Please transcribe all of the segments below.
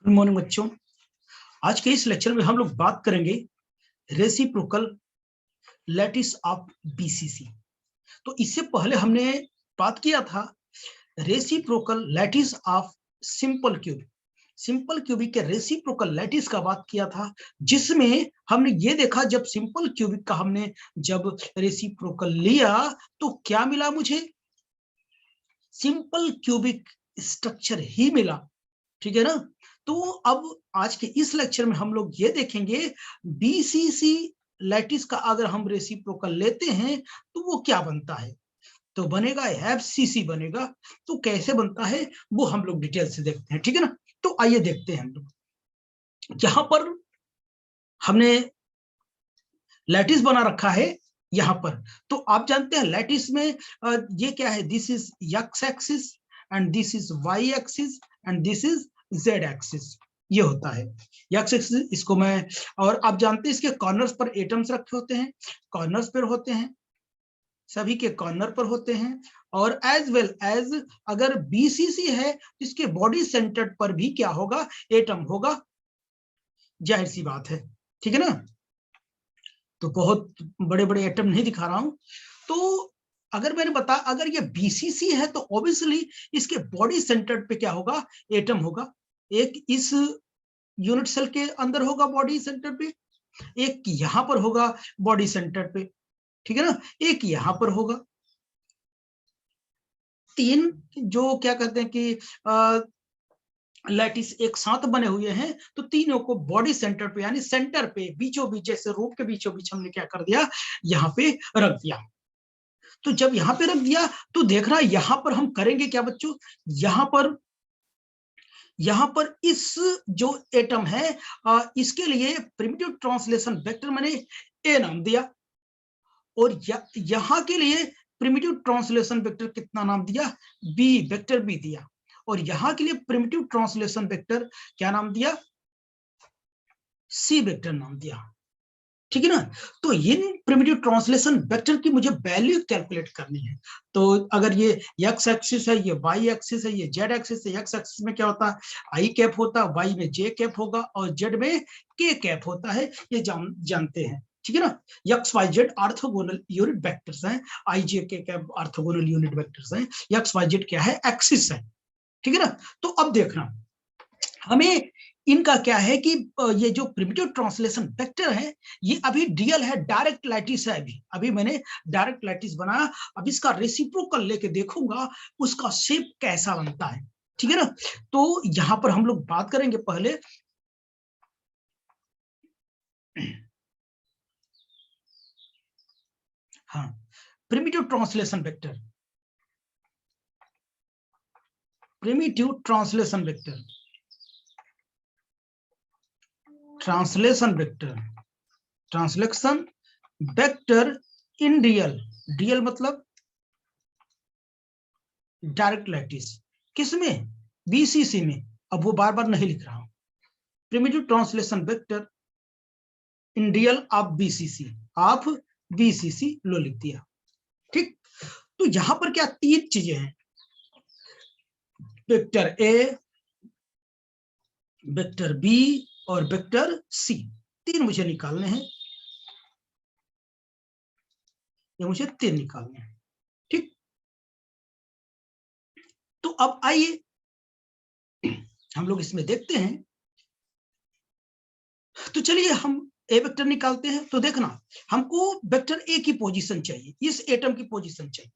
Good morning बच्चों। आज के इस लेक्चर में हम लोग बात करेंगे रेसिप्रोकल लैटिस ऑफ बीसीसी। तो इससे पहले हमने बात किया था reciprocal lattice of simple cubic. Simple cubic के रेसिप्रोकल लैटिस का बात किया था, जिसमें हमने ये देखा जब सिंपल क्यूबिक का हमने जब रेसिप्रोकल लिया तो क्या मिला, मुझे सिंपल क्यूबिक स्ट्रक्चर ही मिला। ठीक है ना। तो अब आज के इस लेक्चर में हम लोग ये देखेंगे बीसीसी लैटिस का अगर हम रेसिप्रोकल लेते हैं तो वो क्या बनता है। तो बनेगा एफसीसी बनेगा। तो कैसे बनता है वो हम लोग डिटेल से देखते हैं, ठीक है ना। तो आइए देखते हैं हम लोग। यहां पर हमने लैटिस बना रखा है यहां पर। तो आप जानते हैं लैटिस में ये क्या है, this is X axis and this is Y axis and this is Z axis. ये होता है एक्स एक्सिस। इसको मैं, और आप जानते हैं इसके कॉर्नर्स पर एटम्स रखे होते हैं, कॉर्नर्स पर होते हैं, सभी के कॉर्नर पर होते हैं। और एज वेल एज अगर बीसीसी है तो इसके बॉडी सेंटर पर भी क्या होगा, एटम होगा, जाहिर सी बात है, ठीक है ना। तो बहुत बड़े बड़े एटम नहीं दिखा रहा हूं। तो अगर मैंने बता, अगर ये बीसीसी है तो ऑब्वियसली इसके बॉडी सेंटर पे क्या होगा, एटम होगा। एक इस यूनिट सेल के अंदर होगा बॉडी सेंटर पे, एक यहां पर होगा बॉडी सेंटर पे, ठीक है ना, एक यहां पर होगा। तीन जो क्या कहते हैं कि लैटिस एक साथ बने हुए हैं, तो तीनों को बॉडी सेंटर पे यानी सेंटर पे बीचों बीच, जैसे रूट के बीचों बीच हमने क्या कर दिया, यहाँ पे रख दिया। तो जब यहाँ पे रख दिया तो देख रहा है यहाँ पर हम करेंगे क्या बच्चों, यहाँ पर इस जो एटम है इसके लिए प्रिमिटिव ट्रांसलेशन वेक्टर मैंने ए नाम दिया, और यहाँ के लिए प्रिमिटिव ट्रांसलेशन वेक्टर कितना नाम दिया, बी, वेक्टर बी दिया। और यहाँ के लिए प्रिमिटिव ट्रांसलेशन वेक्टर क्या नाम दिया, सी वेक्टर नाम दिया, ठीक है ना। तो इन प्रिमिटिव ट्रांसलेशन वेक्टर की मुझे वैल्यू कैलकुलेट करनी है। तो अगर ये एक्स एक्सिस है, ये वाई एक्सिस है, ये जेड एक्सिस है। एक्स एक्सिस में क्या होता है, आई कैप होता है, वाई में जे कैप होगा और जेड में के कैप होता है, ये जानते हैं, ठीक है ना। X Y Z orthogonal unit vectors हैं, I J K cap orthogonal unit vectors हैं। एक्स वाई जेड क्या है, एक्सिस है, ठीक है ना। तो अब देखना हमें इनका क्या है कि ये जो प्रिमिटिव ट्रांसलेशन वेक्टर है ये अभी डीएल है, डायरेक्ट लैटिस है। अभी मैंने डायरेक्ट लैटिस बनाया, अब इसका रेसिप्रोकल लेके देखूंगा उसका शेप कैसा बनता है, ठीक है ना। तो यहां पर हम लोग बात करेंगे पहले, हाँ, primitive translation vector, primitive translation vector, translation vector, translation vector in DL. DL मतलब डायरेक्ट लैटिस, किसमें, बीसीसी में। अब वो बार बार नहीं लिख रहा हूं, primitive translation vector in DL of BCC, of BCC लो लिख दिया, ठीक। तो यहां पर क्या तीन चीजें हैं, वेक्टर ए, वेक्टर बी और वेक्टर सी। तीन मुझे निकालने हैं, ये मुझे तीन निकालने हैं, ठीक। तो अब आइए हम लोग इसमें देखते हैं। तो चलिए हम ए वेक्टर निकालते हैं। तो देखना हमको वेक्टर ए की पोजीशन चाहिए, इस एटम की पोजीशन चाहिए।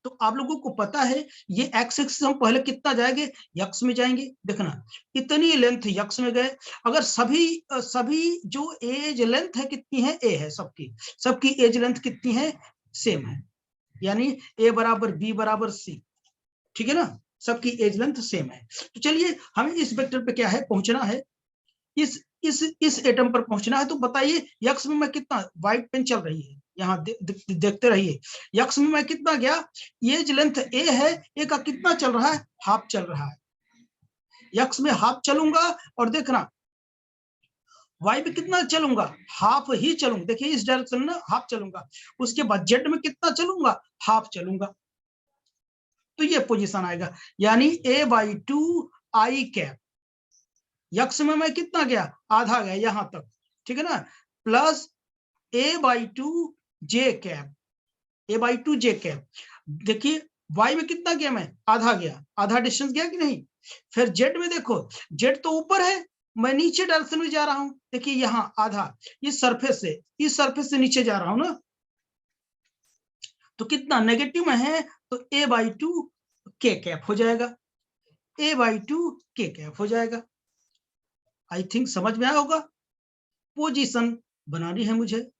तो आप लोगों को पता है ये एक्स एक्सिस हम पहले कितना जाएंगे, यक्स में जाएंगे। देखना इतनी लेंथ यक्स में गए, अगर सभी जो एज लेंथ है कितनी है, ए है, सबकी सबकी एज लेंथ कितनी है, सेम है, यानी ए बराबर बी बराबर सी, ठीक है ना, सबकी एज लेंथ सेम है। तो चलिए हमें इस वेक्टर पे क्या है, पहुंचना है, इस एटम पर पहुंचना है। तो बताइए यक्स में मैं कितना, व्हाइट पेन चल रही है यहाँ देखते रहिए, यक्स में मैं कितना गया, एज लेंथ ए है, ए का कितना चल रहा है, हाफ चल रहा है, यक्स में हाफ चलूंगा, और देखना वाई में कितना चलूंगा, हाफ ही चलूंगा, देखिए इस डायरेक्शन में हाफ चलूंगा। उसके बाद जेड में कितना चलूंगा, हाफ चलूंगा। तो ये पोजीशन आएगा, यानी a/2 आई कैप, यक्स में मैं कितना गया, आधा गया यहां तक, ठीक है ना, प्लस a/2 जे कैप, a/2 जे कैप। देखिए y में कितना गया, मैं आधा गया, आधा डिस्टेंस गया कि नहीं। फिर z में देखो, z तो ऊपर है, मैं नीचे डायरेक्शन में जा रहा हूं, देखिए यहाँ आधा, इस सरफेस से, इस सरफेस से नीचे जा रहा हूं ना, तो कितना नेगेटिव में है, तो a/2 के कैप हो जाएगा, a/2 के कैप हो जाएगा। आई थिंक समझ में आया होगा। पोजीशन बनानी है मुझे,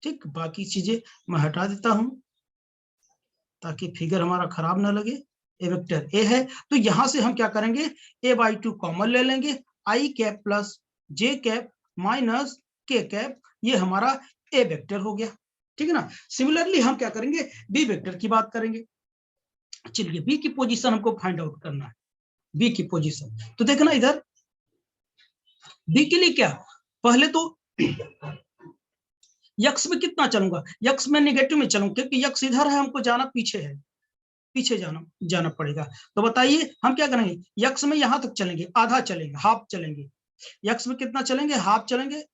ठीक, बाकी चीजें मैं हटा देता हूं ताकि फिगर हमारा खराब ना लगे। ए वेक्टर ए है, तो यहां से हम क्या करेंगे, a/2 कॉमन ले लेंगे, आई कैप प्लस जे कैप माइनस के कैप, ये हमारा ए वेक्टर हो गया, ठीक है ना। सिमिलरली हम क्या करेंगे, बी वेक्टर की बात करेंगे। चलिए बी की पोजीशन हमको फाइंड आउट करना है, बी की पोजीशन। तो देखना इधर बी के लिए क्या, पहले तो यक्स में कितना चलूंगा, यक्स में नेगेटिव में चलूंगा, क्योंकि यक्स इधर है, हमको जाना पीछे है, पीछे जाना पड़ेगा। तो बताइए हम क्या करेंगे, यक्स में यहां तक चलेंगे, आधा चलेंगे, हाफ चलेंगे, यक्स में कितना चलेंगे, हाफ चलेंगे,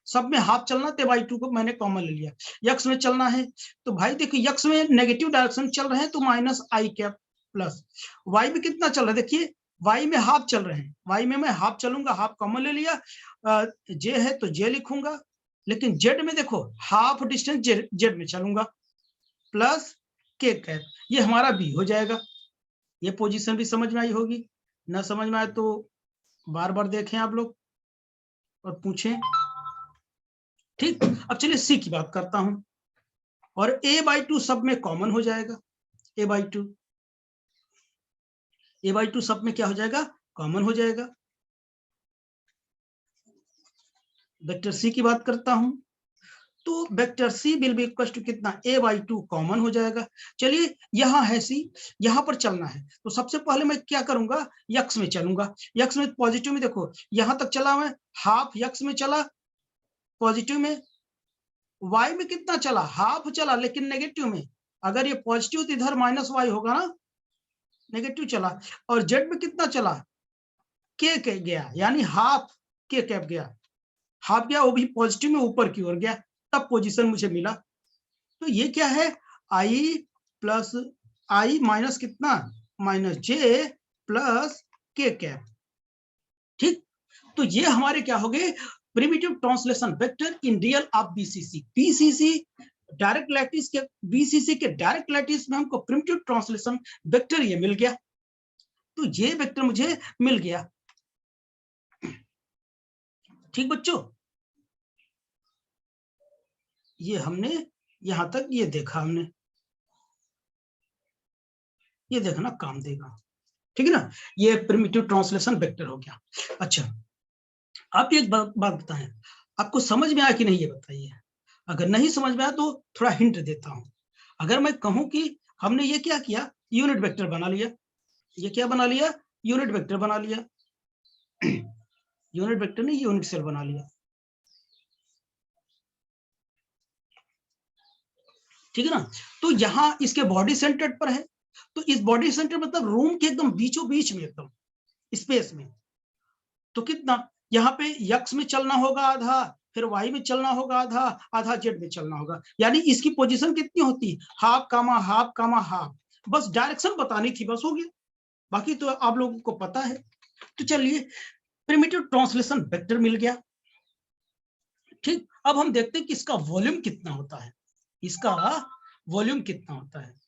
सब में हाफ चलना, तो y2 को मैंने कॉमन ले लिया, यक्स में चलना है, तो भाई देखिए यक्स में नेगेटिव डायरेक्शन चल रहे हैं, तो माइनस आई कैप प्लस, y में कितना चल रहा है, देखिए y में हाफ चल रहे हैं, y में मैं हाफ चलूंगा, हाफ कॉमन ले लिया, j है तो j लिखूंगा, लेकिन z में देखो हाफ डिस्टेंस z में चलूंगा, प्लस के कैप, ये हमारा बी हो जाएगा। ये पोजीशन भी समझ में आई होगी, ना समझ में आए तो बार बार देखें आप लोग और पूछें, ठीक। अब चलिए सी की बात करता हूं, और a/2 सब में कॉमन हो जाएगा, a/2 सब में क्या हो जाएगा, कॉमन हो जाएगा। वेक्टर सी की बात करता हूं, तो vector C will be equal to कितना, a/2 कॉमन हो जाएगा। चलिए यहाँ है सी, यहाँ पर चलना है, तो सबसे पहले मैं क्या करूंगा, यक्स में चलूंगा, यक्स में पॉजिटिव में देखो यहां तक चला, मैं हाफ यक्स में चला पॉजिटिव में, y में कितना चला, हाफ चला लेकिन नेगेटिव में, अगर ये पॉजिटिव तो इधर माइनस y होगा ना, नेगेटिव चला, और z में कितना चला, के गया, यानी हाफ के कैप गया, हाफ गया, वो भी पॉजिटिव में ऊपर की ओर गया, तब पोजीशन मुझे मिला। तो ये क्या है, आई प्लस आई माइनस कितना, माइनस जे प्लस के कैप, ठीक। तो ये हमारे क्या हो गए, primitive translation vector in real of BCC, BCC direct lattice के, बीसीसी के डायरेक्ट लैटिस में हमको प्रिमिटिव ट्रांसलेशन वेक्टर ये मिल गया, तो ये वेक्टर मुझे मिल गया, ठीक बच्चों। ये हमने यहां तक ये देखा, हमने ये देखना काम देगा, ठीक है ना, ये प्रिमिटिव ट्रांसलेशन वेक्टर हो गया। अच्छा आप एक बात बताएं, आपको समझ में आया कि नहीं, ये बताइए, अगर नहीं समझ में आया तो थोड़ा हिंट देता हूं। अगर मैं कहूं कि हमने ये क्या किया, यूनिट वेक्टर बना लिया, ये क्या बना लिया, यूनिट वेक्टर बना लिया, यूनिट वेक्टर नहीं, यूनिट सेल बना लिया, ठीक है ना। तो यहाँ इसके बॉडी सेंटर्ड पर है, तो इस बॉडी सेंटर मतलब रूम के एकदम बीचों बीच में, एकदम स्पेस में, तो कितना, यहाँ पे यक्स में चलना होगा आधा, फिर वाई में चलना होगा आधा, आधा जेड में चलना होगा, यानी इसकी पोजीशन कितनी होती, हाफ कामा हाफ कामा हाफ, बस डायरेक्शन बतानी थी, बस हो गया, बाकी तो आप लोगों को पता है। तो चलिए प्रिमिटिव ट्रांसलेशन वेक्टर मिल गया, ठीक। अब हम देखते हैं कि इसका वॉल्यूम कितना होता है, इसका वॉल्यूम कितना होता है।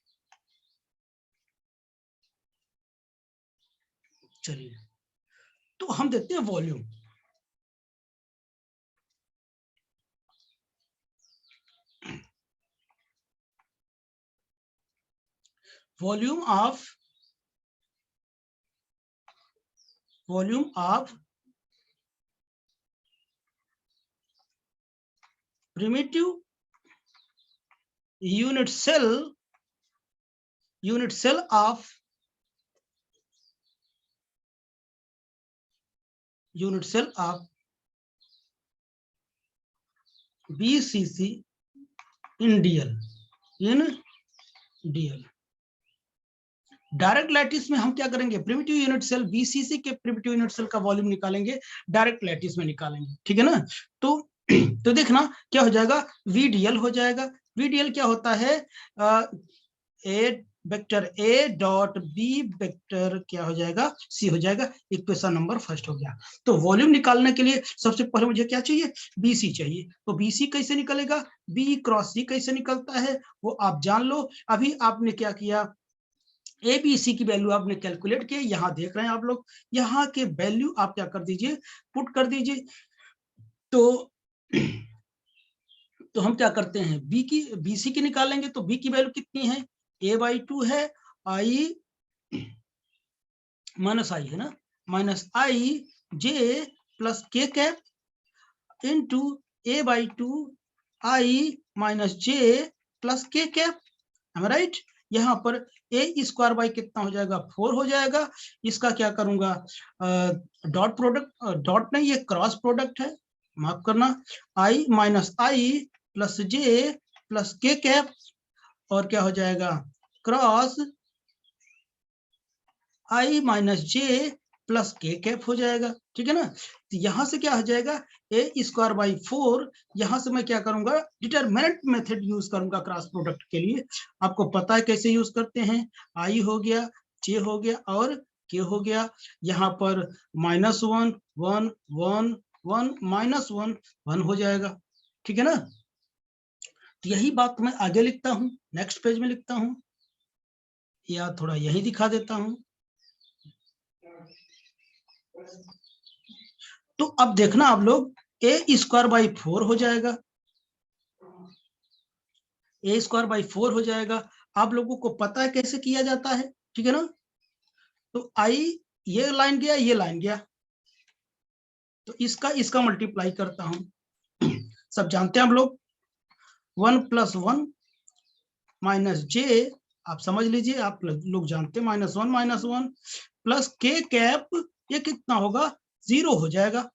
चलिए तो हम देखते हैं volume, volume of primitive unit cell of BCC in DL, direct lattice में हम क्या करेंगे, प्रिमिटिव यूनिट सेल बीसीसी के प्रिमिटिव यूनिट सेल का वॉल्यूम निकालेंगे, डायरेक्ट लैटिस में निकालेंगे, ठीक है ना। तो देखना क्या हो जाएगा, वीडीएल हो जाएगा। वीडीएल क्या होता है, A vector A dot B vector क्या हो जाएगा, सी हो जाएगा। इक्वेशन नंबर फर्स्ट हो गया। तो वॉल्यूम निकालने के लिए सबसे पहले मुझे क्या चाहिए, बीसी चाहिए। तो बीसी कैसे निकलेगा, बी क्रॉस सी कैसे निकलता है वो आप जान लो। अभी आपने क्या किया, ए बी सी की वैल्यू आपने कैलकुलेट किया, यहाँ देख रहे हैं आप लोग, यहाँ के वैल्यू आप क्या कर दीजिए, पुट कर दीजिए। तो हम क्या करते हैं, बी की बीसी की निकालेंगे, तो बी की वैल्यू कितनी है, a/2 है, आई माइनस आई है ना, माइनस आई जे प्लस के कैप इंटू a/2 आई माइनस जे प्लस के कैप, राइट। यहाँ पर ए स्क्वायर बाई कितना हो जाएगा, 4 हो जाएगा। इसका क्या करूंगा, डॉट प्रोडक्ट, डॉट नहीं, ये क्रॉस प्रोडक्ट है, माफ करना, आई माइनस आई प्लस जे प्लस के कैप, और क्या हो जाएगा, क्रॉस आई माइनस जे प्लस के कैप हो जाएगा, ठीक है ना। तो यहां से क्या हो जाएगा, ए स्क्वायर बाई 4, यहां से मैं क्या करूंगा, डिटरमिनेंट मेथड यूज करूंगा क्रॉस प्रोडक्ट के लिए। आपको पता है कैसे यूज करते हैं, आई हो गया, जे हो गया और के हो गया। यहाँ पर -1 1 1 1 -1 1 हो जाएगा, ठीक है ना। तो यही बात मैं आगे लिखता हूं, नेक्स्ट पेज में लिखता हूं, या थोड़ा यही दिखा देता हूं। तो अब देखना आप लोग, ए स्क्वायर बाई 4 हो जाएगा, ए स्क्वायर बाई 4 हो जाएगा। आप लोगों को पता है कैसे किया जाता है, ठीक है ना। तो आई, ये लाइन गया, ये लाइन गया, तो इसका मल्टीप्लाई करता हूं। सब जानते हैं हम लोग, 1 + 1 माइनस जे, आप समझ लीजिए, आप लोग जानते हैं, -1 -1 प्लस के कैप, ये कितना होगा, 0 हो जाएगा,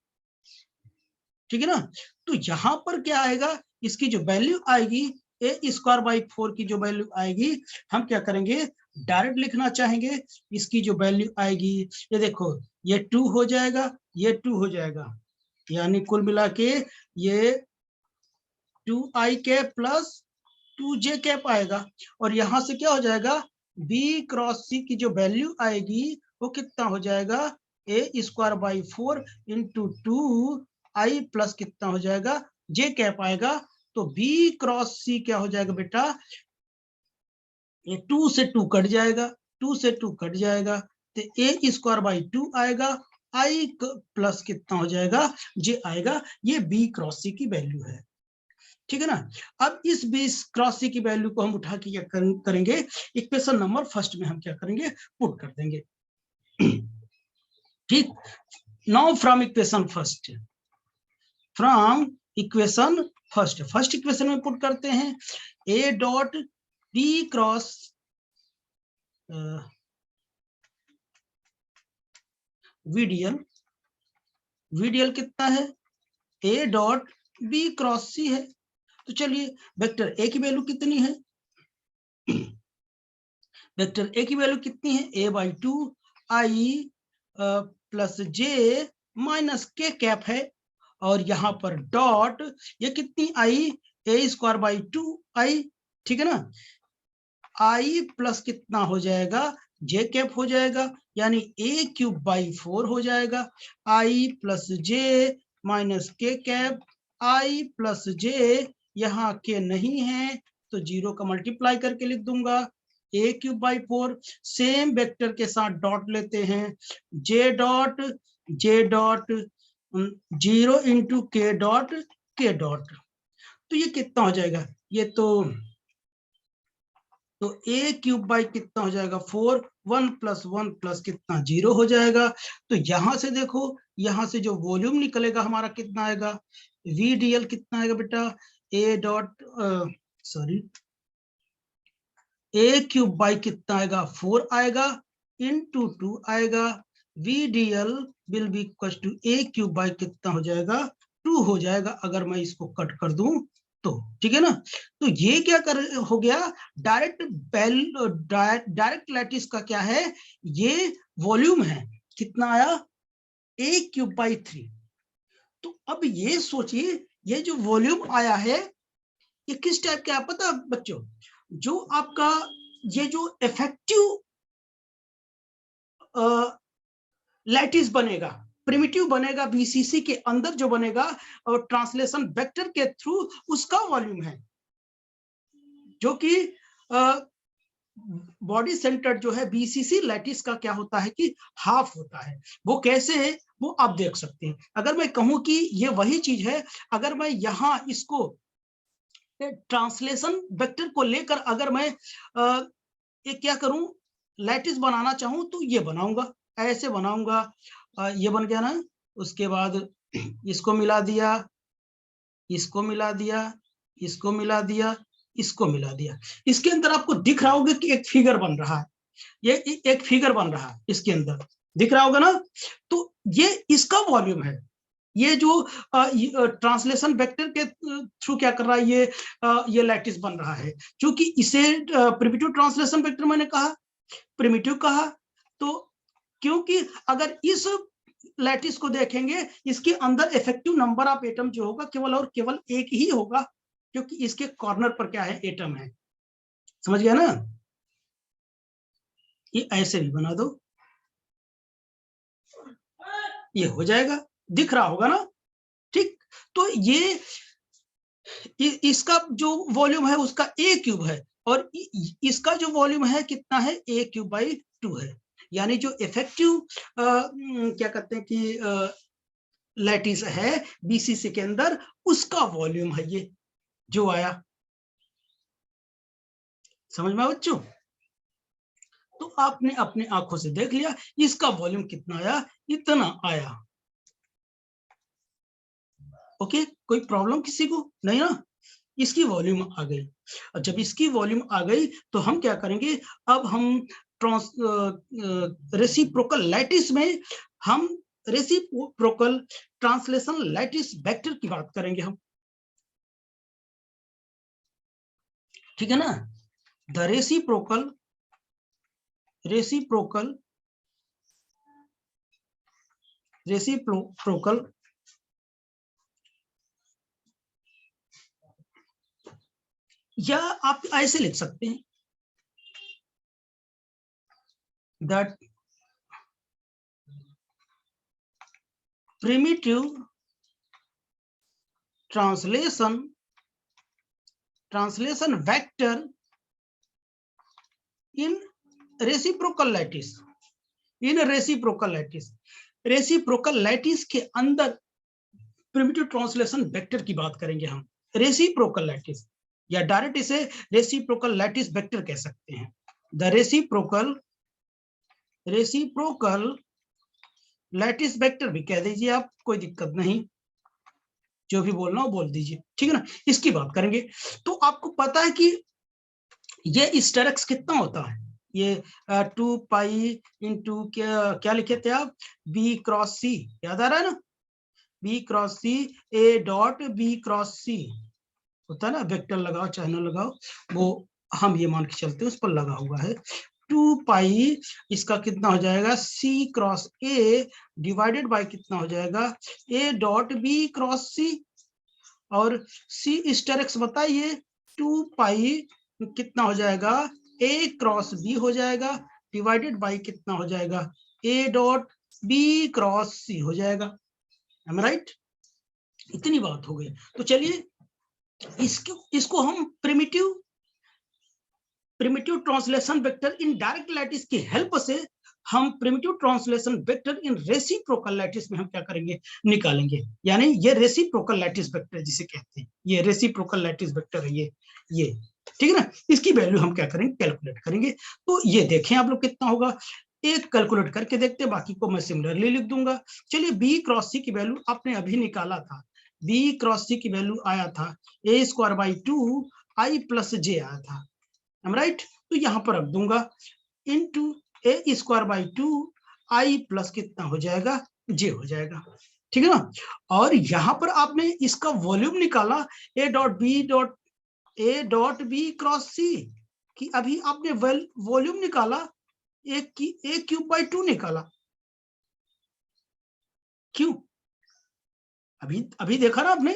ठीक है ना। तो यहां पर क्या आएगा, इसकी जो वैल्यू आएगी, ए स्क्वायर बाई 4 की जो वैल्यू आएगी, हम क्या करेंगे, डायरेक्ट लिखना चाहेंगे। इसकी जो वैल्यू आएगी, ये देखो, ये 2 हो जाएगा, ये 2 हो जाएगा, यानी कुल मिला के ये 2i cap plus 2j cap आएगा। और यहां से क्या हो जाएगा, b क्रॉस c की जो वैल्यू आएगी वो कितना हो जाएगा, A square by 4 into 2i plus कितना हो जाएगा, j कैप आएगा। तो b क्रॉस c क्या हो जाएगा बेटा, ये 2 से 2 कट जाएगा, 2 से 2 कट जाएगा, तो ए स्क्वायर बाई 2 आएगा, आई प्लस कितना हो जाएगा, j आएगा। ये b क्रॉस c की वैल्यू है, ठीक है ना। अब इस बीस क्रॉस सी की वैल्यू को हम उठा के क्या करेंगे, इक्वेशन नंबर फर्स्ट में हम क्या करेंगे, पुट कर देंगे, ठीक। Now from equation first, first equation में पुट करते हैं, A dot B cross VDL, VDL कितना है, A dot B cross C है। तो चलिए, वेक्टर ए की वैल्यू कितनी है, वेक्टर ए की वैल्यू कितनी है, a/2 आई प्लस जे माइनस के कैप है, और यहाँ पर डॉट, ये कितनी आई, ए स्क्वायर बाई 2 आई, ठीक है ना। आई प्लस कितना हो जाएगा, जे कैप हो जाएगा, यानी a³ बाई 4 हो जाएगा, आई प्लस जे माइनस के कैप, आई प्लस जे, यहाँ के नहीं है तो 0 का मल्टीप्लाई करके लिख दूंगा, a³ बाई 4। सेम वेक्टर के साथ डॉट लेते हैं, जे डॉट 0 इंटू के डॉट, तो ये कितना हो जाएगा, ये तो a³ बाई कितना हो जाएगा, 4, 1 + 1 प्लस कितना, 0 हो जाएगा। तो यहां से देखो, यहां से जो वॉल्यूम निकलेगा हमारा कितना आएगा, वीडीएल कितना आएगा बेटा, a³ बाई कितना आएगा, 4 आएगा, इंटू 2 आएगा, VDL will be equal to a³ by कितना हो जाएगा, 2 हो जाएगा। अगर मैं इसको कट कर दूं तो ठीक है ना। तो ये क्या कर हो गया, डायरेक्ट लैटिस का क्या है, ये वॉल्यूम है, कितना आया, a³/3। तो अब ये सोचिए, ये जो वॉल्यूम आया है ये किस टाइप का है पता बच्चों, जो आपका ये जो इफेक्टिव लैटिस बनेगा, प्रिमिटिव बनेगा बीसीसी के अंदर जो बनेगा और ट्रांसलेशन वेक्टर के थ्रू, उसका वॉल्यूम है, जो कि बॉडी सेंटर जो है बीसीसी लैटिस का क्या होता है कि हाफ होता है। वो कैसे है वो आप देख सकते हैं। अगर मैं कहूं कि ये वही चीज है, अगर मैं यहाँ इसको ट्रांसलेशन वेक्टर को लेकर अगर मैं ये क्या करूं, लैटिस बनाना चाहूं तो ये बनाऊंगा, ऐसे बनाऊंगा, ये बन गया ना। उसके बाद इसको मिला दिया, इसको मिला दिया, इसको मिला दिया, इसको मिला दिया। इसके अंदर आपको दिख रहा होगा कि एक फिगर बन रहा है, ये एक फिगर बन रहा है, इसके अंदर दिख रहा होगा ना। तो ये इसका वॉल्यूम है, ये जो ट्रांसलेशन वेक्टर के थ्रू क्या कर रहा है, ये लैटिस बन रहा है। क्योंकि इसे प्रिमिटिव ट्रांसलेशन वेक्टर मैंने कहा, प्रिमिटिव कहा, तो क्योंकि अगर इस लैटिस को देखेंगे, इसके अंदर इफेक्टिव नंबर ऑफ एटम जो होगा केवल और केवल एक ही होगा, क्योंकि इसके कॉर्नर पर क्या है, एटम है। समझ गया ना। ये ऐसे भी बना दो, ये हो जाएगा, दिख रहा होगा ना, ठीक। तो ये इसका जो वॉल्यूम है उसका a³ है, और इसका जो वॉल्यूम है कितना है, a³/2 है। यानी जो इफेक्टिव क्या कहते हैं कि लैटिस है बीसीसी के अंदर, उसका वॉल्यूम है ये जो आया। समझ में बच्चों। तो आपने अपने आंखों से देख लिया, इसका वॉल्यूम कितना आया, इतना आया। ओके, कोई प्रॉब्लम किसी को नहीं ना। इसकी वॉल्यूम आ गई, और जब इसकी वॉल्यूम आ गई तो हम क्या करेंगे, अब हम रेसिप्रोकल लैटिस में हम रेसिप्रोकल ट्रांसलेशन लैटिस वेक्टर की बात करेंगे हम, ठीक है ना। द रेसिप्रोकल या आप ऐसे लिख सकते हैं, that primitive translation vector in reciprocal lattice, reciprocal lattice के अंदर प्रिमिटिव ट्रांसलेशन वेक्टर की बात करेंगे हम। रेसिप्रोकल लैटिस, या डायरेक्ट इसे रेसिप्रोकल लैटिस वेक्टर कह सकते हैं। द रेसिप्रोकल लैटिस वेक्टर भी कह दीजिए आप, कोई दिक्कत नहीं, जो भी बोलना हो बोल दीजिए, ठीक है ना। इसकी बात करेंगे। तो आपको पता है कि ये स्टेरेक्स कितना होता है, ये 2 इंटू क्या लिखे थे आप, b×c, याद आ रहा है ना, b×c, a.b×c होता है ना। वेक्टर लगाओ चाहे ना लगाओ, वो हम ये मान के चलते हैं उस पर लगा हुआ है। 2 इसका कितना हो जाएगा, c×a डिवाइडेड बाय कितना हो जाएगा, a.b×c, और c स्टेरेक्स बताइए, 2 कितना हो जाएगा, a×b हो जाएगा, डिवाइडेड बाय कितना हो जाएगा, a.b×c हो जाएगा। Um right. इतनी बात हो गई। तो चलिए इसको हम primitive translation vector in direct lattice की हेल्प से हम primitive translation vector in reciprocal lattice में हम क्या करेंगे, निकालेंगे। यानी ये रेसिप्रोकल लैटिस वेक्टर जिसे कहते हैं, ये रेसिप्रोकल लैटिस वेक्टर है ये ठीक है ना। इसकी वैल्यू हम क्या करेंगे, कैलकुलेट करेंगे। तो ये देखें आप लोग कितना होगा, एक कैलकुलेट करके देखते हैं, बाकी को मैं सिमिलरली लिख दूंगा। चलिए b×c की वैल्यू आपने अभी निकाला था, b×c की वैल्यू आया था a²/2 i+j आया था, राइट। तो यहां पर रख दूंगा, इंटू a²/2 i+ कितना हो जाएगा, j हो जाएगा, ठीक है ना। और यहां पर आपने इसका वॉल्यूम निकाला ए डॉट बी क्रॉस सी, कि अभी आपने वॉल्यूम निकाला ए क्यूब बाई 2 निकाला। क्यों? अभी अभी देखा ना आपने,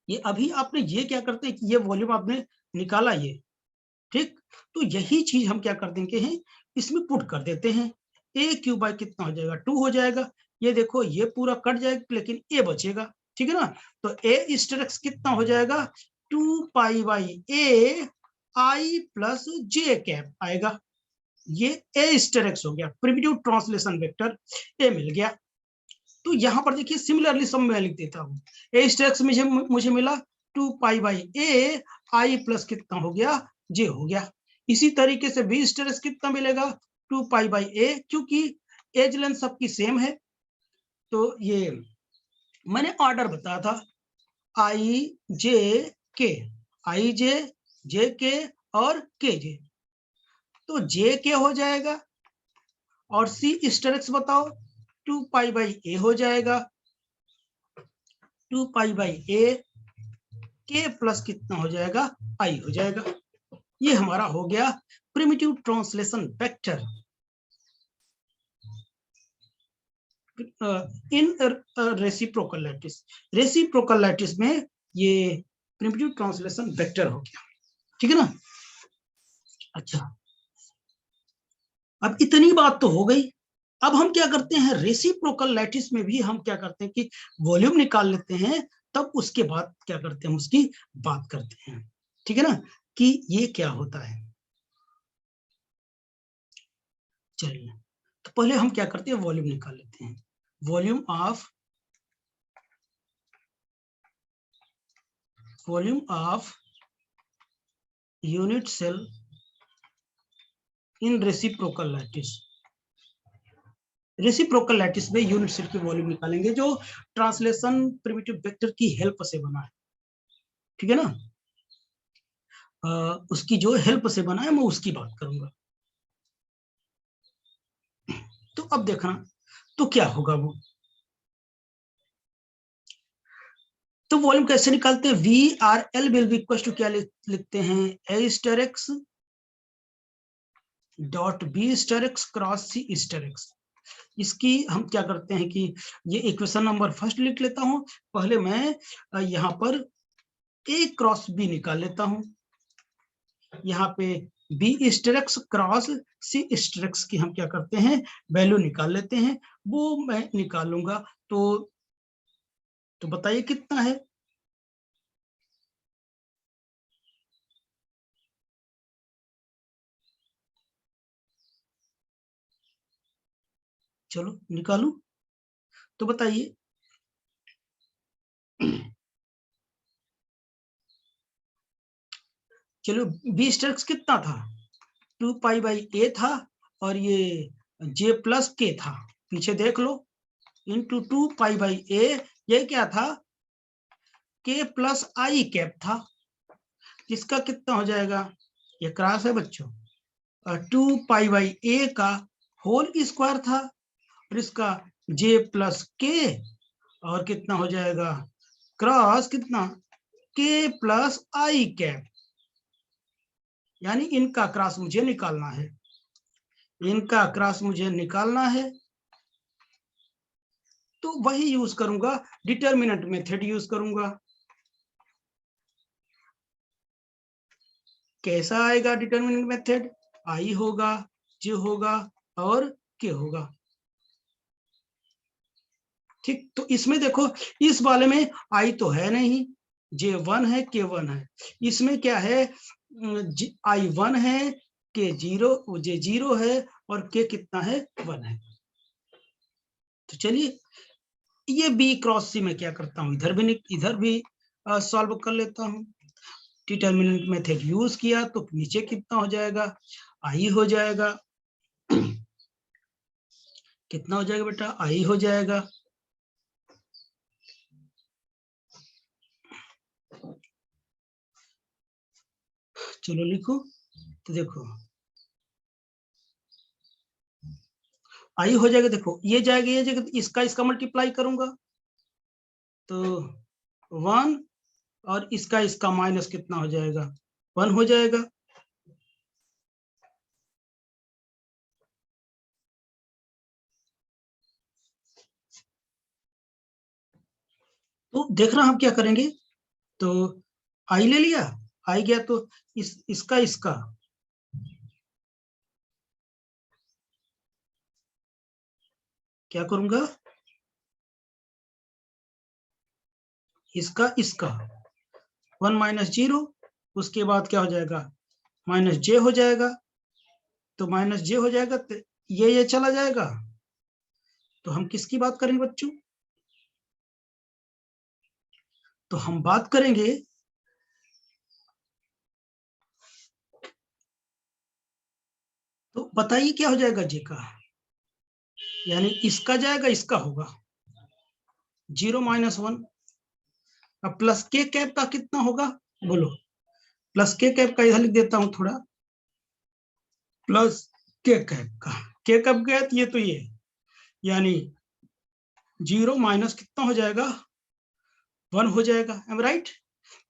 ये अभी आपने ये क्या करते हैं कि ये वॉल्यूम आपने निकाला ये, ठीक। तो यही चीज हम क्या कर देंगे हैं, इसमें पुट कर देते हैं। ए क्यूब बाई कितना हो जाएगा, 2 हो जाएगा। ये देखो ये पूरा कट जाएगा लेकिन ए बचेगा, ठीक है ना। तो ए स्टेरिक्स कितना हो जाएगा, 2 pi by A I plus J cap आएगा। ये ए स्टेरिक्स हो गया, प्रिमिटिव ट्रांसलेशन वेक्टर ए मिल गया। तो यहां पर देखिए सिमिलरली सब मैं लिख देता हूँ। ए स्टेरिक्स मुझे मिला 2 pi by A I plus कितना हो गया, जे हो गया। इसी तरीके से बी स्टेरिक्स कितना मिलेगा, 2 पाई बाई ए, क्योंकि एज लेंथ सबकी सेम है। तो ये मैंने ऑर्डर बताया था, आई जे के, आई जे के और के जे। तो जे के हो जाएगा और सी स्टेरिक्स बताओ, 2 पाई बाई ए हो जाएगा, 2 पाई बाई ए के प्लस कितना हो जाएगा, आई हो जाएगा। ये हमारा हो गया primitive translation vector in reciprocal lattice. Reciprocal lattice में ये प्रिमिटिव ट्रांसलेशन वेक्टर हो गया, ठीक है ना। अच्छा, अब इतनी बात तो हो गई। अब हम क्या करते हैं, रेसिप्रोकल लैटिस में भी हम क्या करते हैं कि वॉल्यूम निकाल लेते हैं, तब उसके बाद क्या करते हैं, उसकी बात करते हैं, ठीक है ना, कि ये क्या होता है। चलिए, तो पहले हम क्या करते हैं, वॉल्यूम निकाल लेते हैं। Volume of unit cell in reciprocal lattice. Reciprocal lattice में यूनिट सेल की वॉल्यूम निकालेंगे जो ट्रांसलेशन प्रिमिटिव वेक्टर की हेल्प से बना है, ठीक है ना। उसकी जो हेल्प से बना है मैं उसकी बात करूंगा। तो अब देखना, तो क्या होगा वो, तो वॉल्यूम कैसे निकालते हैं, V R L will be equal to क्या लिखते हैं, A star X dot B star X cross C star X. इसकी हम क्या करते हैं कि ये इक्वेशन नंबर फर्स्ट लिख लेता हूं। पहले मैं यहां पर ए क्रॉस बी निकाल लेता हूं। यहाँ पे बी स्टेरिक्स क्रॉस सी स्टेरिक्स की हम क्या करते हैं, वैल्यू निकाल लेते हैं। वो मैं निकालूंगा, तो बताइए कितना है। चलो निकालू, तो बताइए। चलो, बी स्टेरिक्स कितना था, 2 पाई बाई ए था, और ये जे प्लस के था, पीछे देख लो, इंटू 2 पाई बाई ए, ये क्या था, के प्लस आई कैप था। इसका कितना हो जाएगा, ये क्रॉस है बच्चों, 2 पाई बाई ए का होल स्क्वायर था, और इसका जे प्लस के, और कितना हो जाएगा, क्रॉस कितना, के प्लस आई कैप। यानी इनका क्रॉस मुझे निकालना है, इनका क्रॉस मुझे निकालना है। तो वही यूज करूंगा, डिटर्मिनेंट मेथड यूज करूंगा। कैसा आएगा डिटर्मिनेंट मेथड, आई होगा, जे होगा और के होगा, ठीक। तो इसमें देखो, इस वाले में आई तो है नहीं, जे 1 है, के 1 है। इसमें क्या है, आई 1 है, के 0, जे 0 है, और के कितना है, 1 है। तो चलिए, ये बी क्रॉस सी में क्या करता हूँ, इधर भी सॉल्व कर लेता हूँ। डिटर्मिनेंट मेथड यूज किया तो नीचे कितना हो जाएगा, आई हो जाएगा, कितना हो जाएगा बेटा, आई हो जाएगा। चलो लिखो, तो देखो आई हो जाएगा, देखो ये जाएगा ये जाएगा, इसका मल्टीप्लाई करूंगा तो 1, और इसका माइनस कितना हो जाएगा, 1 हो जाएगा। तो देखना हम क्या करेंगे, तो आई ले लिया, आई गया तो इसका क्या करूंगा, इसका 1 माइनस 0, उसके बाद क्या हो जाएगा, माइनस जे हो जाएगा, तो माइनस जे हो जाएगा तो ये चला जाएगा। तो हम किसकी बात करेंगे बच्चों, तो हम बात करेंगे तो बताइए क्या हो जाएगा जे का, यानी इसका जाएगा इसका होगा 0 माइनस 1। अब प्लस के कैप का कितना होगा, बोलो, प्लस के कैप का इधर लिख देता हूं थोड़ा, प्लस के कैप का, के कैप गया ये तो ये, यानी 0 माइनस कितना हो जाएगा, 1 हो जाएगा, एम राइट।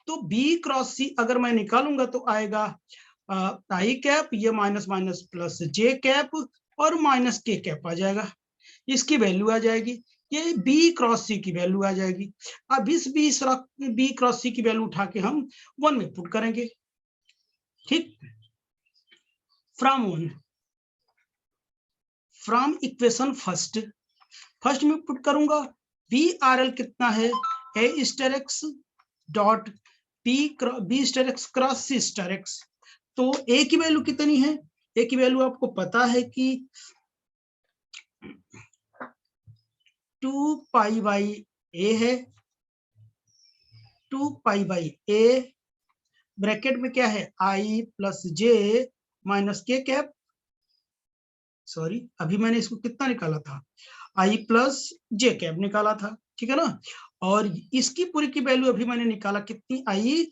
तो बी क्रॉस सी अगर मैं निकालूंगा तो आएगा आई कैप, ये माइनस माइनस प्लस जे कैप, और माइनस के कैप आ जाएगा, इसकी वैल्यू आ जाएगी, ये बी क्रॉस सी की वैल्यू आ जाएगी। अब इस बी क्रॉस सी की वैल्यू उठा के हम 1 में पुट करेंगे, ठीक, फ्रॉम इक्वेशन फर्स्ट में पुट करूंगा, बी आर एल कितना है, A star X dot B star X cross C star X. तो ए की वैल्यू कितनी है, ए की वैल्यू आपको पता है कि 2 पाई बाई ए है, 2 पाई बाई ए, ब्रैकेट में क्या है, आई प्लस जे माइनस के कैप, सॉरी अभी मैंने इसको कितना निकाला था, आई प्लस जे कैप निकाला था, ठीक है ना। और इसकी पूरी की वैल्यू अभी मैंने निकाला कितनी आई,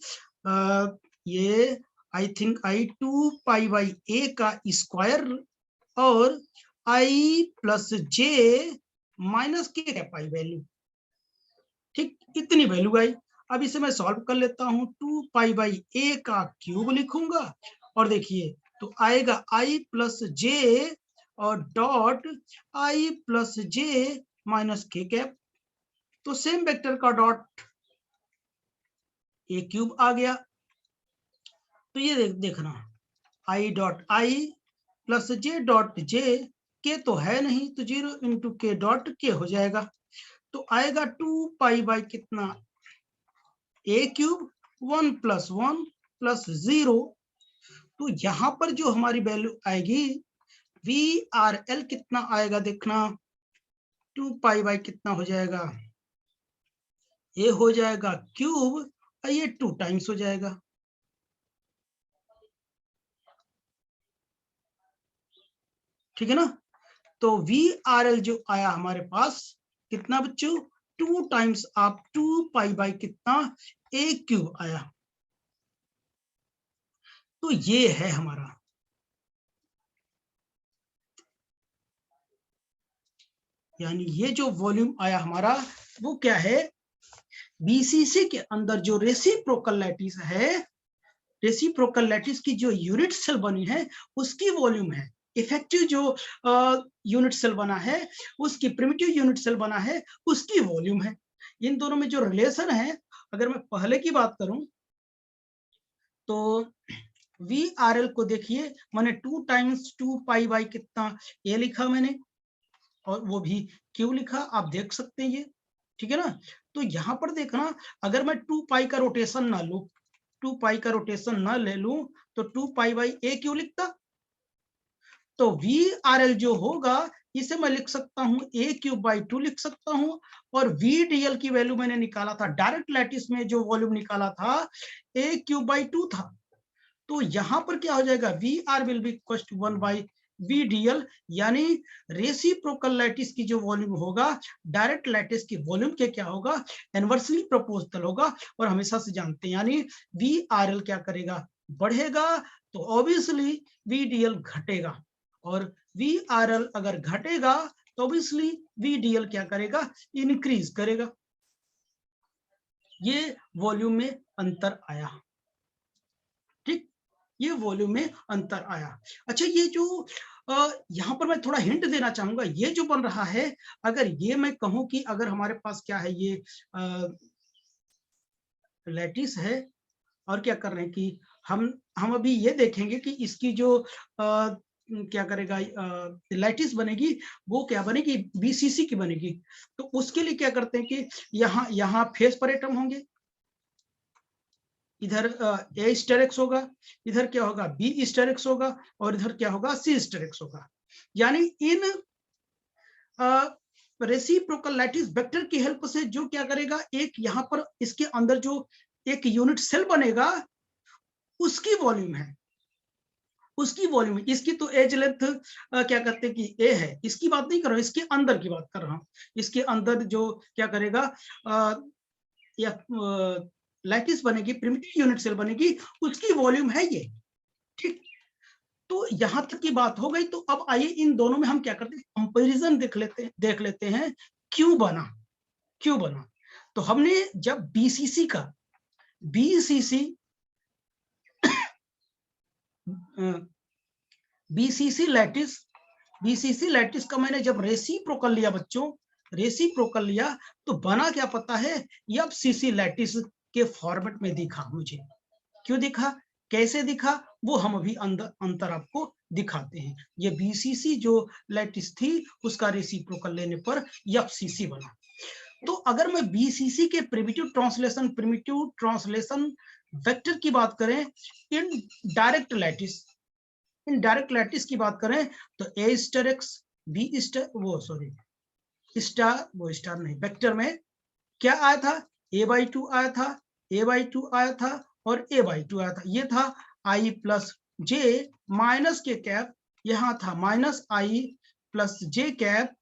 ये I think I 2 pi by ए का स्क्वायर और आई प्लस जे माइनस के कैप आई वैल्यू, ठीक, इतनी वैल्यू आई। अब इसे मैं सॉल्व कर लेता हूं, 2 पाई बाई ए का क्यूब लिखूंगा, और देखिए तो आएगा आई प्लस जे और dot I plus J minus के कैप, तो सेम वेक्टर का डॉट ए क्यूब आ गया। तो ये देखना I dot I plus J dot J, के तो है नहीं तो 0 इंटू के डॉट के हो जाएगा, तो आएगा 2 पाई बाई कितना ए क्यूब 1 प्लस 1 प्लस 0। तो यहां पर जो हमारी वैल्यू आएगी वी आर एल कितना आएगा, देखना 2 पाई बाई कितना हो जाएगा, ये हो जाएगा क्यूब और ये 2 टाइम्स हो जाएगा, ठीक है ना। तो वी आर एल जो आया हमारे पास कितना बच्चों, 2 टाइम्स आप 2 पाई बाई कितना ए क्यूब आया, तो ये है हमारा, यानी ये जो वॉल्यूम आया हमारा वो क्या है, बीसीसी के अंदर जो रेसिप्रोकल लैटिस है, रेसिप्रोकल लैटिस की जो यूनिट सेल बनी है उसकी वॉल्यूम है, इफेक्टिव जो यूनिट सेल बना है उसकी, प्रिमिटिव यूनिट सेल बना है उसकी वॉल्यूम है। इन दोनों में जो रिलेशन है, अगर मैं पहले की बात करूं तो वी आर एल को देखिए, मैंने 2 टाइम्स 2 पाई बाई कितना ए लिखा मैंने, और वो भी क्यों लिखा आप देख सकते हैं ये, ठीक है ना। तो यहां पर देखना, अगर मैं 2 पाई का रोटेशन ना लूं, 2 पाई का रोटेशन ना ले लूं तो 2 पाई बाई ए क्यों लिखता, तो वी आर एल जो होगा इसे मैं लिख सकता हूं ए क्यूब बाई 2 लिख सकता हूं, और वी डी एल की वैल्यू मैंने निकाला था डायरेक्ट लैटिस में जो वॉल्यूम निकाला था ए क्यूब बाई 2 था। तो यहां पर क्या हो जाएगा, V R will be equal to 1 by V D L, यानी रेसिप्रोकल लैटिस की जो वॉल्यूम होगा डायरेक्ट लैटिस की वॉल्यूम के क्या होगा, इनवर्सली प्रोपोर्शनल होगा, और हमेशा से जानते हैं यानी वी आर एल क्या करेगा, बढ़ेगा, तो ऑब्वियसली वी डी एल घटेगा, और VRL अगर घटेगा तो ऑब्वियसली VDL क्या करेगा, इंक्रीज करेगा। ये वॉल्यूम में अंतर आया, ठीक, ये वॉल्यूम में अंतर आया। अच्छा, ये जो यहाँ पर मैं थोड़ा हिंट देना चाहूंगा, ये जो बन रहा है, अगर ये मैं कहूं कि अगर हमारे पास क्या है, ये लैटिस है, और क्या कर रहे हैं कि हम अभी ये देखेंगे कि इसकी जो क्या करेगा, लैटिस बनेगी, वो क्या बनेगी, बीसीसी की बनेगी। तो उसके लिए क्या करते हैं कि यहाँ फेस पर एटम होंगे, इधर ए स्टेरेक्स होगा, इधर क्या होगा, बी स्टेरेक्स होगा, और इधर क्या होगा, सी स्टेरेक्स होगा। यानी इन रेसिप्रोकल लैटिस वेक्टर की हेल्प से जो क्या करेगा, एक यहाँ पर इसके अंदर जो एक यूनिट सेल बनेगा, उसकी वॉल्यूम है, उसकी वॉल्यूम है। इसकी तो एज लेंथ क्या कहते हैं कि ए है, इसकी बात नहीं कर रहा हूं, इसके अंदर की बात कर रहा हूं। इसके अंदर जो क्या करेगा, या लैटिस बनेगी, प्रिमिटिव यूनिट सेल बनेगी, उसकी वॉल्यूम है ये, ठीक। तो यहां तक की बात हो गई। तो अब आइए इन दोनों में हम क्या करते हैं, कंपैरिजन देख लेते हैं, क्यों बना, क्यों बना। तो हमने जब बीसीसी का, BCC BCC lattice, BCC lattice का मैंने जब रेसिप्रोकल लिया बच्चों, रेसिप्रोकल लिया, तो बना क्या पता है, एफसीसी लैटिस के फॉर्मेट में दिखा मुझे। क्यों दिखा, कैसे दिखा, वो हम अभी अंतर आपको दिखाते हैं। ये बीसीसी जो लैटिस थी, उसका रेसिप्रोकल लेने पर एफसीसी बना। तो अगर मैं बीसीसी के प्रिमिटिव ट्रांसलेशन वेक्टर की बात करें, इन डायरेक्ट लैटिस, इन डायरेक्ट लैटिस की बात करें, तो ए स्टार एक्स, बी स्टार, वो सॉरी स्टार, वो स्टार नहीं, वेक्टर में क्या आया था, a/2 आया था, a/2 आया था, और a/2 आया था। ये था i प्लस जे माइनस के कैप, यहाँ था minus i plus J cap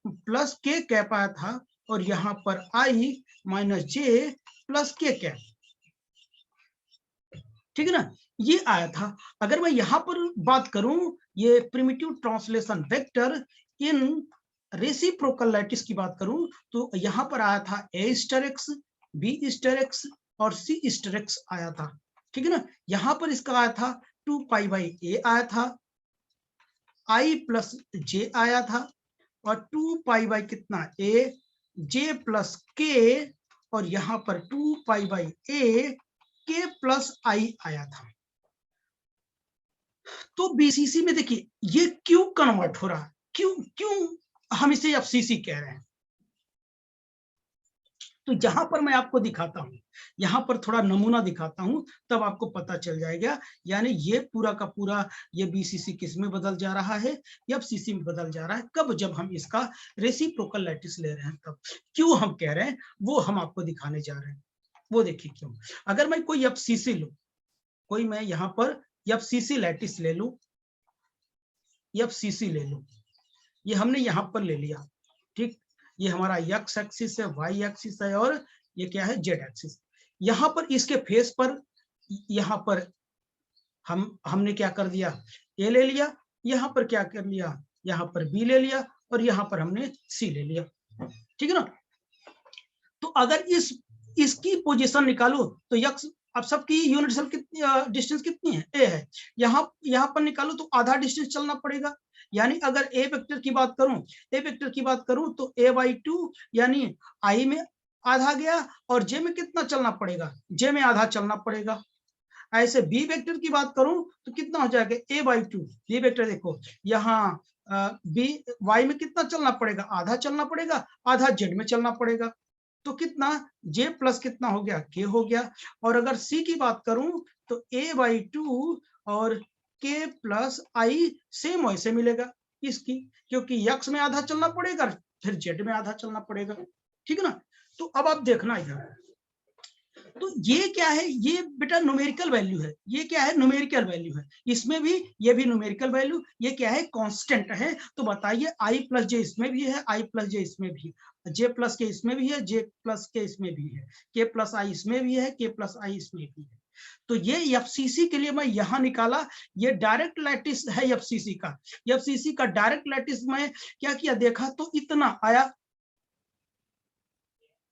plus के कैप आया था, और यहाँ पर i माइनस जे प्लस के कैप, ठीक है ना, ये आया था। अगर मैं यहां पर बात करूं, ये primitive translation vector in reciprocal lattice की बात करूं, तो यहां पर आया था A star X, B star X, और सी स्टार एक्स आया था, ठीक है ना। यहां पर इसका आया था 2π/a आया था, i प्लस जे आया था, और 2π कितना a, j प्लस k, और यहां पर 2π/a k प्लस i आया था। तो बीसीसी में देखिए ये क्यों कन्वर्ट हो रहा है, क्यों क्यों हम इसे एफसीसी कह रहे हैं। तो जहां पर मैं आपको दिखाता हूं, यहां पर थोड़ा नमूना दिखाता हूं, तब आपको पता चल जाएगा। यानी ये पूरा का पूरा ये बीसीसी किस में बदल जा रहा है, एफसीसी में बदल जा रहा है। कब, जब हम इसका रेसिप्रोकल लैटिस ले रहे हैं तब। क्यों हम कह रहे हैं वो हम आपको दिखाने जा रहे हैं। वो देखिए क्यों। अगर मैं कोई एफसीसी लूं, कोई मैं यहाँ पर एफसीसी लैटिस ले लूं, एफसीसी ले लूं, ये हमने यहां पर ले लिया, ठीक। ये हमारा एक्स एक्सिस है, वाई एक्सिस है, और ये क्या है, जेड एक्सिस। यहां पर इसके फेस पर, यहां पर हमने क्या कर दिया, ए ले लिया, यहां पर क्या कर लिया, यहां पर बी ले लिया, और यहां पर हमने सी ले लिया, ठीक है ना। तो अगर इसकी पोजीशन निकालो, तो यक्स, अब सबकी यूनिट सेल कितनी, डिस्टेंस कितनी है, ए है। यहाँ पर निकालो तो आधा डिस्टेंस चलना पड़ेगा। यानी अगर ए वेक्टर की बात करूं, ए वेक्टर की बात करूं, तो a/2 यानी आई में आधा गया, और जे में कितना चलना पड़ेगा, जे में आधा चलना पड़ेगा। ऐसे बी वेक्टर की बात करूं तो कितना हो जाएगा, a/2, बी वेक्टर देखो, यहाँ बी वाई में कितना चलना पड़ेगा, आधा चलना पड़ेगा, आधा जेड में चलना पड़ेगा। तो कितना, j प्लस कितना हो गया, k हो गया। और अगर c की बात करूं तो a/2 और k प्लस i सेम वैसे मिलेगा इसकी, क्योंकि x में आधा चलना पड़ेगा, फिर z में आधा चलना पड़ेगा, ठीक है ना। तो अब आप देखना इधर, तो ये क्या है, ये बेटा न्यूमेरिकल वैल्यू है, ये क्या है, न्यूमेरिकल वैल्यू है। इसमें भी, ये भी न्यूमेरिकल वैल्यू, ये क्या है, कांस्टेंट है। तो बताइए i प्लस जे इसमें भी है, i प्लस जे इसमें भी है, j प्लस के इसमें भी है, j प्लस के इसमें भी है, k प्लस i इसमें भी है, k प्लस i इसमें भी है। तो ये एफसीसी के लिए मैं यहां निकाला, ये डायरेक्ट लैटिस है एफसीसी का। एफसीसी का डायरेक्ट लैटिस में क्या किया, देखा तो इतना आया,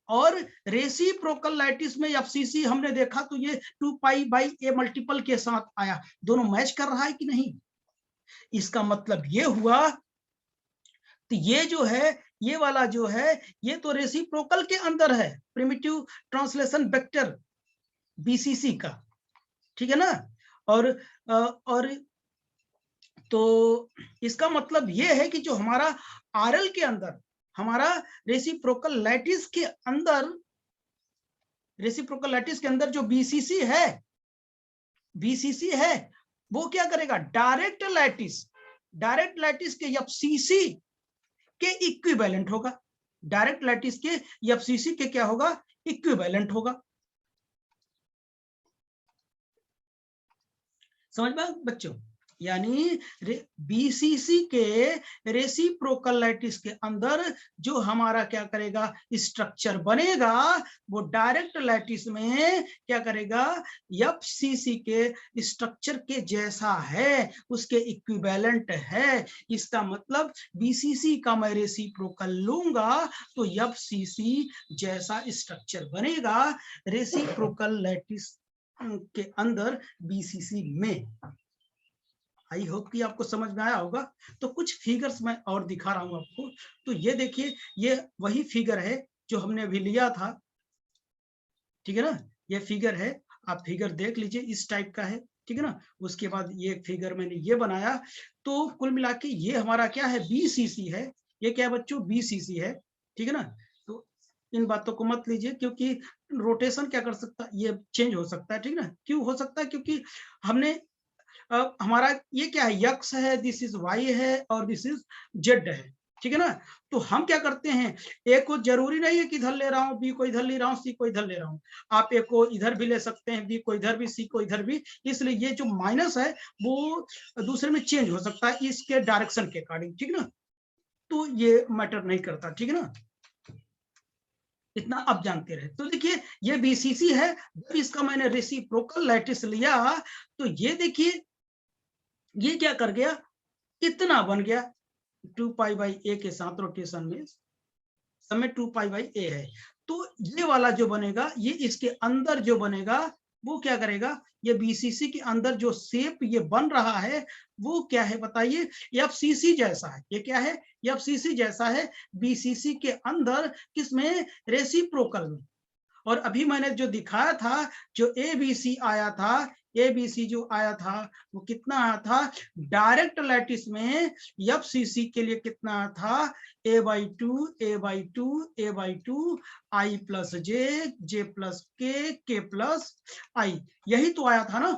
और रेसिप्रोकल लैटिस में एफसीसी हमने देखा तो ये 2 पाई बाई ए मल्टीपल के साथ आया। दोनों मैच कर रहा है कि नहीं? इसका मतलब ये हुआ, तो ये जो है, ये वाला जो है, ये तो रेसिप्रोकल के अंदर है, प्रिमिटिव ट्रांसलेशन वेक्टर बीसीसी का, ठीक है ना। और तो इसका मतलब ये है कि जो हमारा आरएल के अंदर, हमारा रेसिप्रोकल लैटिस के अंदर, रेसिप्रोकल लैटिस के अंदर जो बीसीसी है, बीसीसी है, वो क्या करेगा, डायरेक्ट लैटिस के एफसीसी के इक्विवेलेंट होगा। डायरेक्ट लैटिस के एफसीसी के क्या होगा, इक्विवेलेंट होगा। समझ में बच्चों? यानी बीसीसी के रेसिप्रोकल लैटिस के अंदर जो हमारा क्या करेगा, स्ट्रक्चर बनेगा, वो डायरेक्ट लैटिस में क्या करेगा, एफसीसी के स्ट्रक्चर के जैसा है, उसके इक्विवेलेंट है। इसका मतलब बीसीसी का मैं रेसिप्रोकल लूंगा तो एफसीसी जैसा स्ट्रक्चर बनेगा रेसिप्रोकल लैटिस के अंदर बीसीसी में। आई होप कि आपको समझ में आया होगा। तो कुछ फिगर्स मैं और दिखा रहा हूं आपको। तो ये देखिए, ये वही फिगर है जो हमने अभी लिया था, ठीक है ना। ये फिगर है, आप फिगर देख लीजिए, इस टाइप का है, ठीक है ना। उसके बाद ये फिगर मैंने ये बनाया, तो कुल मिला के ये हमारा क्या है, बीसीसी है। ये क्या है बच्चों, बीसीसी है, ठीक है ना। तो इन बातों को मत लीजिए, क्योंकि रोटेशन क्या कर सकता है, ये चेंज हो सकता है, ठीक है ना। क्यों हो सकता है, क्योंकि हमने हमारा ये क्या है, यक्स है, दिस इज वाई है, और दिस इज जेड है, ठीक है ना। तो हम क्या करते हैं, ए को जरूरी नहीं है कि इधर ले रहा हूं, बी को इधर ले रहा हूं, सी को इधर ले रहा हूं। आप ए को इधर भी ले सकते हैं, बी को इधर भी, सी को इधर भी। इसलिए ये जो माइनस है वो दूसरे में चेंज हो सकता है इसके डायरेक्शन के अकॉर्डिंग, ठीक है ना। तो ये मैटर नहीं करता, ठीक है ना। इतना अब जानते रहे। तो देखिए, ये बीसीसी है। जब इसका मैंने रेसिप्रोकल लैटिस लिया, तो ये देखिए, ये क्या कर गया, इतना बन गया 2 पाई बाई ए के साथ रोटेशन में, समय 2 पाई बाई ए है। तो ये वाला जो बनेगा, ये इसके अंदर जो बनेगा, वो क्या करेगा, ये बीसीसी के अंदर जो शेप ये बन रहा है, वो क्या है बताइए, एफसीसी जैसा है। ये क्या है, एफसीसी जैसा है बीसीसी के अंदर, किसमें, रेसिप्रोकल में। और अभी मैंने जो दिखाया था, जो एबीसी आया था, एबीसी जो आया था वो कितना आया था, डायरेक्ट लैटिस में एफसीसी के लिए कितना आया था, A by two, A by two, A by two, I plus J, J plus K plus I, यही तो आया था ना।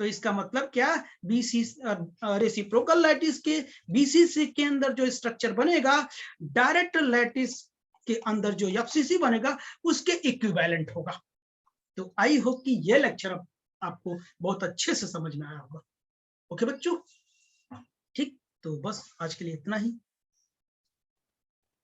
तो इसका मतलब क्या, बीसी रेसिप्रोकल लैटिस के बीसीसी के अंदर जो स्ट्रक्चर बनेगा, डायरेक्ट लैटिस के अंदर जो एफसीसी बनेगा, उसके इक्विवेलेंट होगा। तो आई होप कि ये लेक्चर आपको बहुत अच्छे से समझ में आया होगा। ओके बच्चों, ठीक। तो बस आज के लिए इतना ही।